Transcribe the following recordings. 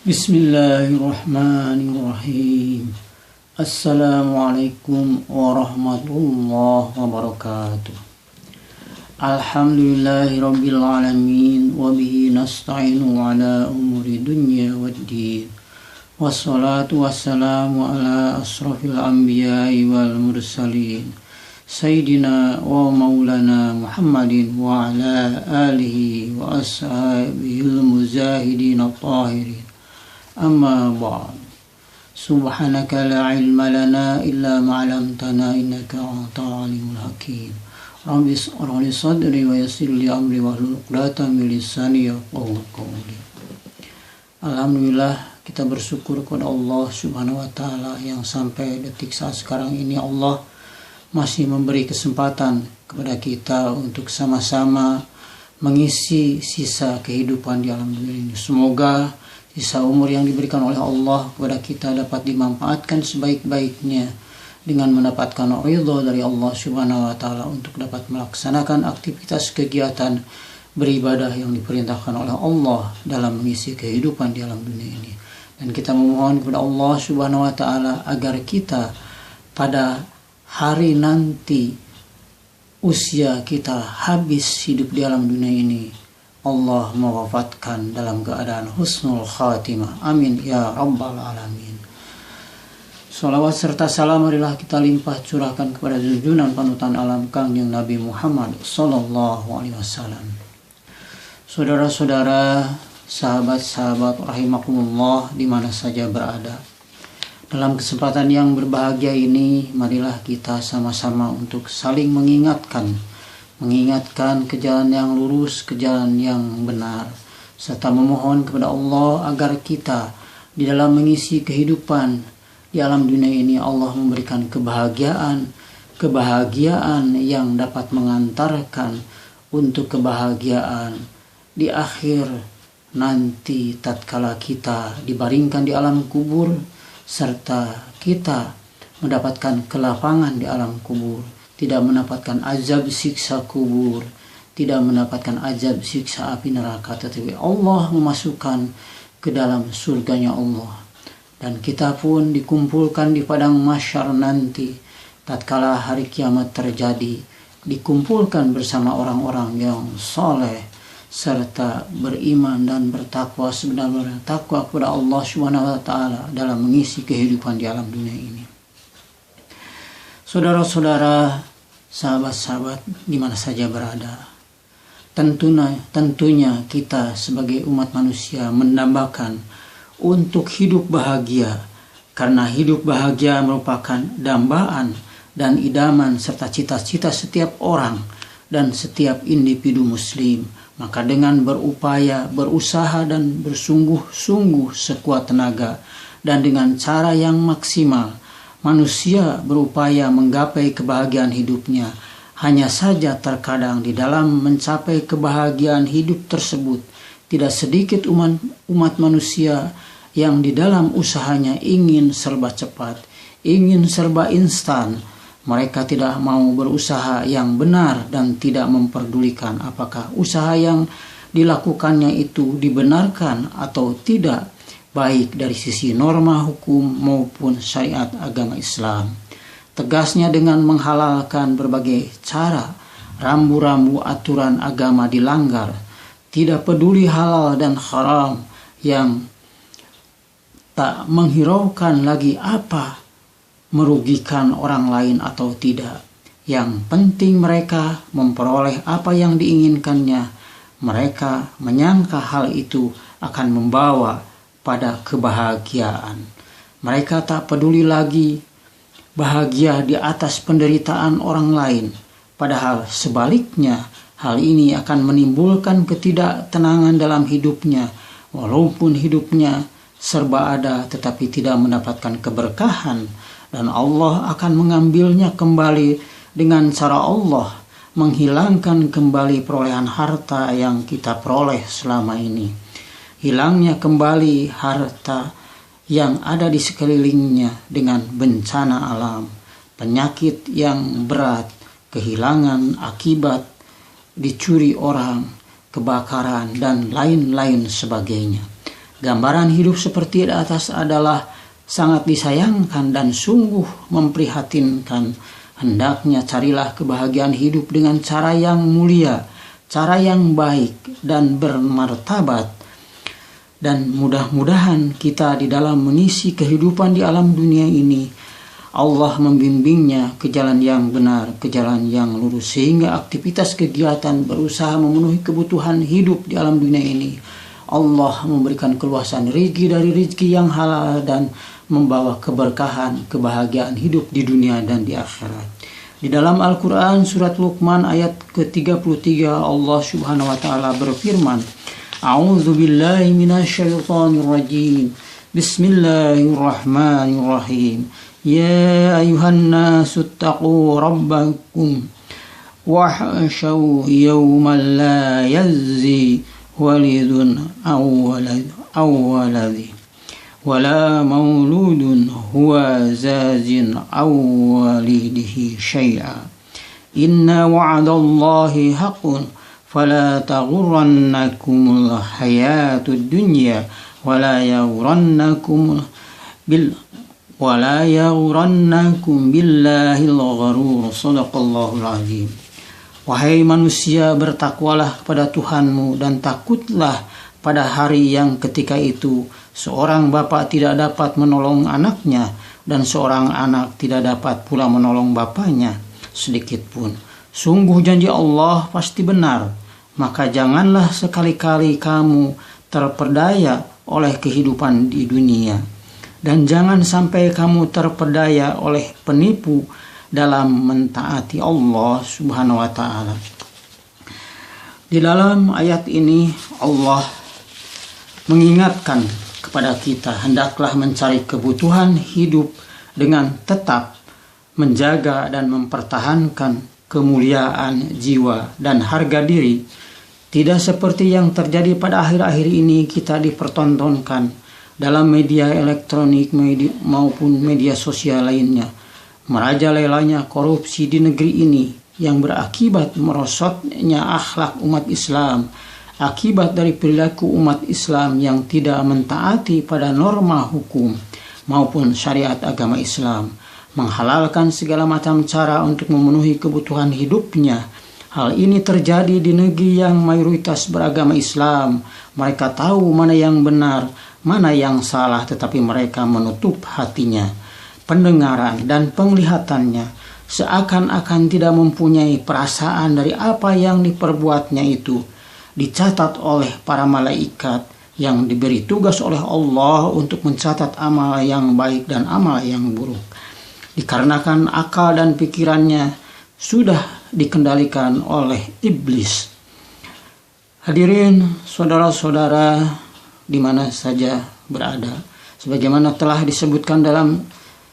Bismillahirrahmanirrahim. Assalamualaikum warahmatullahi wabarakatuh. Alhamdulillahirabbil alamin wa bihi nasta'inu ala umuri dunya waddin. Wassalatu wassalamu ala asrafil anbiya'i wal mursalin. Sayyidina wa maulana Muhammadin wa ala alihi wa ashabihil muzahidin at-tahirin. Amma ba'd. Subhanaka la ilma lana illa ma 'allamtana innaka antal alimul hakim. Rabbi ishrah li sadri wa yassir li amri wahlul 'uqdatam min lisani yafqahu qawli. Alhamdulillah, kita bersyukur kepada Allah Subhanahu wa taala yang sampai detik saat sekarang ini Allah masih memberi kesempatan kepada kita untuk sama-sama mengisi sisa kehidupan di alam dunia ini. Semoga sisa umur yang diberikan oleh Allah kepada kita dapat dimanfaatkan sebaik-baiknya dengan mendapatkan ridha dari Allah Subhanahu wa taala untuk dapat melaksanakan aktivitas kegiatan beribadah yang diperintahkan oleh Allah dalam mengisi kehidupan di alam dunia ini. Dan kita memohon kepada Allah Subhanahu wa taala agar kita pada hari nanti usia kita habis hidup di alam dunia ini, Allah mewafatkan dalam keadaan husnul khatimah. Amin ya rabbal alamin. Salawat serta salam marilah kita limpah curahkan kepada junjungan panutan alam Kangjeng Nabi Muhammad sallallahu alaihi wasallam. Saudara-saudara, sahabat-sahabat rahimakumullah di mana saja berada. Dalam kesempatan yang berbahagia ini, marilah kita sama-sama untuk saling mengingatkan ke jalan yang lurus, ke jalan yang benar, serta memohon kepada Allah agar kita di dalam mengisi kehidupan di alam dunia ini Allah memberikan kebahagiaan yang dapat mengantarkan untuk kebahagiaan di akhir nanti tatkala kita dibaringkan di alam kubur serta kita mendapatkan kelapangan di alam kubur, tidak mendapatkan azab siksa kubur, tidak mendapatkan azab siksa api neraka, tetapi Allah memasukkan ke dalam surganya Allah. Dan kita pun dikumpulkan di padang mahsyar nanti tatkala hari kiamat terjadi, dikumpulkan bersama orang-orang yang soleh serta beriman dan bertakwa sebenarnya takwa kepada Allah Subhanahu wa taala dalam mengisi kehidupan di alam dunia ini. Saudara-saudara, sahabat-sahabat di mana saja berada, tentunya kita sebagai umat manusia mendambakan untuk hidup bahagia, karena hidup bahagia merupakan dambaan dan idaman serta cita-cita setiap orang dan setiap individu muslim. Maka dengan berupaya, berusaha dan bersungguh-sungguh sekuat tenaga dan dengan cara yang maksimal, manusia berupaya menggapai kebahagiaan hidupnya. Hanya saja terkadang di dalam mencapai kebahagiaan hidup tersebut, tidak sedikit umat manusia yang di dalam usahanya ingin serba cepat, ingin serba instan. Mereka tidak mau berusaha yang benar dan tidak memperdulikan apakah usaha yang dilakukannya itu dibenarkan atau tidak, baik dari sisi norma hukum maupun syariat agama Islam. Tegasnya dengan menghalalkan berbagai cara, rambu-rambu aturan agama dilanggar, tidak peduli halal dan haram, yang tak menghiraukan lagi apa merugikan orang lain atau tidak. Yang penting mereka memperoleh apa yang diinginkannya. Mereka menyangka hal itu akan membawa pada kebahagiaan. Mereka tak peduli lagi bahagia di atas penderitaan orang lain. Padahal sebaliknya, hal ini akan menimbulkan ketidaktenangan dalam hidupnya. Walaupun hidupnya serba ada tetapi tidak mendapatkan keberkahan, dan Allah akan mengambilnya kembali dengan cara Allah menghilangkan kembali perolehan harta yang kita peroleh selama ini. Hilangnya kembali harta yang ada di sekelilingnya dengan bencana alam, penyakit yang berat, kehilangan akibat dicuri orang, kebakaran, dan lain-lain sebagainya. Gambaran hidup seperti di atas adalah sangat disayangkan dan sungguh memprihatinkan. Hendaknya carilah kebahagiaan hidup dengan cara yang mulia, cara yang baik dan bermartabat. Dan mudah-mudahan kita di dalam mengisi kehidupan di alam dunia ini, Allah membimbingnya ke jalan yang benar, ke jalan yang lurus, sehingga aktivitas kegiatan berusaha memenuhi kebutuhan hidup di alam dunia ini, Allah memberikan keluasan rezeki dari rezeki yang halal dan membawa keberkahan, kebahagiaan hidup di dunia dan di akhirat. Di dalam Al-Quran surat Luqman ayat ke-33 Allah subhanahu wa ta'ala berfirman, A'udzu billahi minasyaitonir rajim. Bismillahirrahmanirrahim. Ya ayuhan nasu taqu rabbakum wahshaw yawman la yazzi walidun awwaladhi wala mauludun huwa zazin awwalidihi syai'a. Inna wa'adallahi haqqun fala taghurrannakumul hayatud dunya wala yaghrannakum billahil gharur. Shadaqallahul azim. Wahai manusia, bertakwalah kepada Tuhanmu dan takutlah pada hari yang ketika itu seorang bapak tidak dapat menolong anaknya dan seorang anak tidak dapat pula menolong bapaknya sedikit pun. Sungguh janji Allah pasti benar. Maka janganlah sekali-kali kamu terperdaya oleh kehidupan di dunia. Dan jangan sampai kamu terperdaya oleh penipu dalam mentaati Allah subhanahu wa ta'ala. Di dalam ayat ini Allah mengingatkan kepada kita, hendaklah mencari kebutuhan hidup dengan tetap menjaga dan mempertahankan kemuliaan jiwa dan harga diri. Tidak seperti yang terjadi pada akhir-akhir ini, kita dipertontonkan dalam media elektronik maupun media sosial lainnya. Merajalelanya korupsi di negeri ini yang berakibat merosotnya akhlak umat Islam, akibat dari perilaku umat Islam yang tidak mentaati pada norma hukum maupun syariat agama Islam, menghalalkan segala macam cara untuk memenuhi kebutuhan hidupnya. Hal ini terjadi di negeri yang mayoritas beragama Islam. Mereka tahu mana yang benar, mana yang salah, tetapi mereka menutup hatinya, pendengaran dan penglihatannya, seakan-akan tidak mempunyai perasaan dari apa yang diperbuatnya itu. Dicatat oleh para malaikat yang diberi tugas oleh Allah untuk mencatat amal yang baik dan amal yang buruk. Dikarenakan akal dan pikirannya sudah dikendalikan oleh iblis. Hadirin saudara-saudara di mana saja berada, sebagaimana telah disebutkan dalam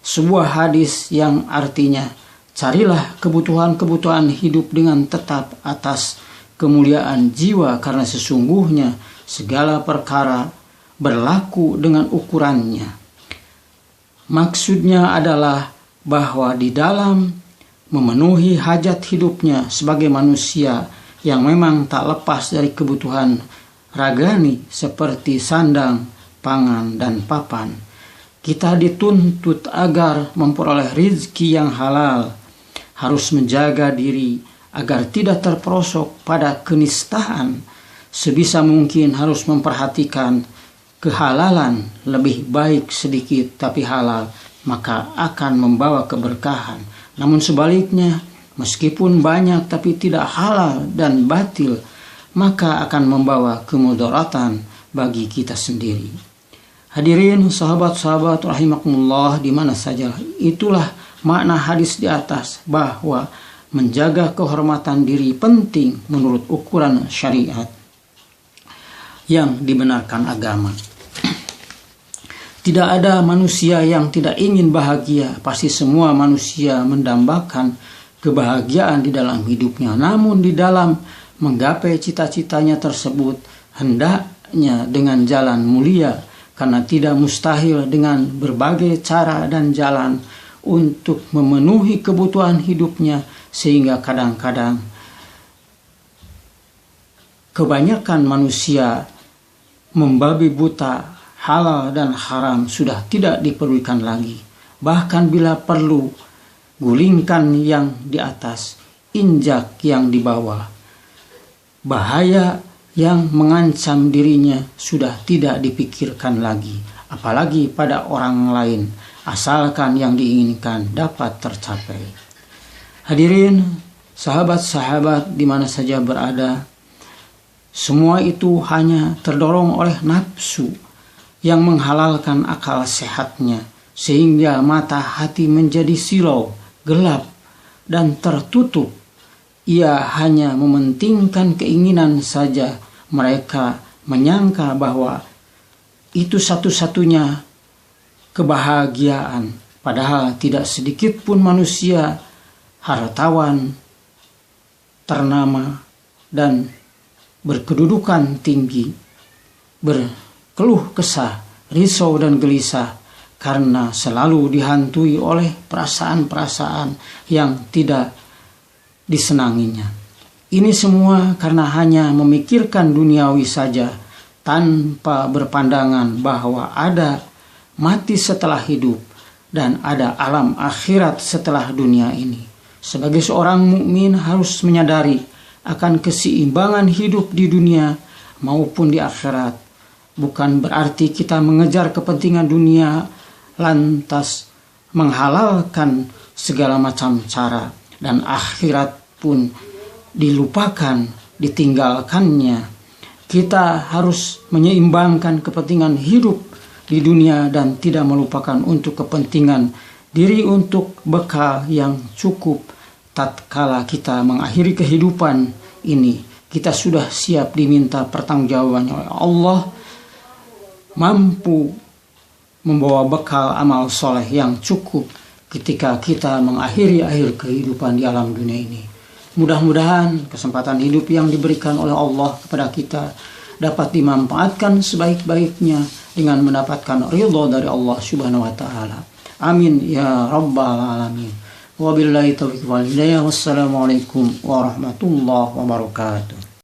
sebuah hadis yang artinya, carilah kebutuhan-kebutuhan hidup dengan tetap atas kemuliaan jiwa, karena sesungguhnya segala perkara berlaku dengan ukurannya. Maksudnya adalah bahwa di dalam memenuhi hajat hidupnya sebagai manusia yang memang tak lepas dari kebutuhan ragani seperti sandang, pangan, dan papan, kita dituntut agar memperoleh rezeki yang halal, harus menjaga diri agar tidak terperosok pada kenistaan, sebisa mungkin harus memperhatikan kehalalan, lebih baik sedikit tapi halal, maka akan membawa keberkahan. Namun sebaliknya, meskipun banyak tapi tidak halal dan batil, maka akan membawa kemudaratan bagi kita sendiri. Hadirin sahabat-sahabat rahimakumullah di mana saja, itulah makna hadis di atas, bahwa menjaga kehormatan diri penting menurut ukuran syariat yang dibenarkan agama. Tidak ada manusia yang tidak ingin bahagia. Pasti semua manusia mendambakan kebahagiaan di dalam hidupnya. Namun di dalam menggapai cita-citanya tersebut, hendaknya dengan jalan mulia, karena tidak mustahil dengan berbagai cara dan jalan untuk memenuhi kebutuhan hidupnya, sehingga kadang-kadang kebanyakan manusia membabi buta halal dan haram sudah tidak dipedulikan lagi. Bahkan bila perlu, gulingkan yang di atas, injak yang di bawah. Bahaya yang mengancam dirinya sudah tidak dipikirkan lagi, apalagi pada orang lain, asalkan yang diinginkan dapat tercapai. Hadirin, sahabat-sahabat di mana saja berada, semua itu hanya terdorong oleh nafsu yang menghalalkan akal sehatnya, sehingga mata hati menjadi silau, gelap, dan tertutup. Ia hanya mementingkan keinginan saja. Mereka menyangka bahwa itu satu-satunya kebahagiaan, padahal tidak sedikit pun manusia hartawan, ternama, dan berkedudukan tinggi berkeluh kesah, risau dan gelisah karena selalu dihantui oleh perasaan-perasaan yang tidak disenanginya. Ini semua karena hanya memikirkan duniawi saja tanpa berpandangan bahwa ada mati setelah hidup dan ada alam akhirat setelah dunia ini. Sebagai seorang mukmin harus menyadari akan keseimbangan hidup di dunia maupun di akhirat. Bukan berarti kita mengejar kepentingan dunia lantas menghalalkan segala macam cara dan akhirat pun dilupakan, ditinggalkannya. Kita harus menyeimbangkan kepentingan hidup di dunia dan tidak melupakan untuk kepentingan diri untuk bekal yang cukup. Tatkala kita mengakhiri kehidupan ini, kita sudah siap diminta pertanggungjawabannya oleh Allah, mampu membawa bekal amal soleh yang cukup ketika kita mengakhiri akhir kehidupan di alam dunia ini. Mudah-mudahan kesempatan hidup yang diberikan oleh Allah kepada kita dapat dimanfaatkan sebaik-baiknya dengan mendapatkan ridha dari Allah Subhanahu wa taala. Amin ya rabbal alamin. Wabillahi taufiq wal hidayah. Wassalamualaikum warahmatullahi wabarakatuh.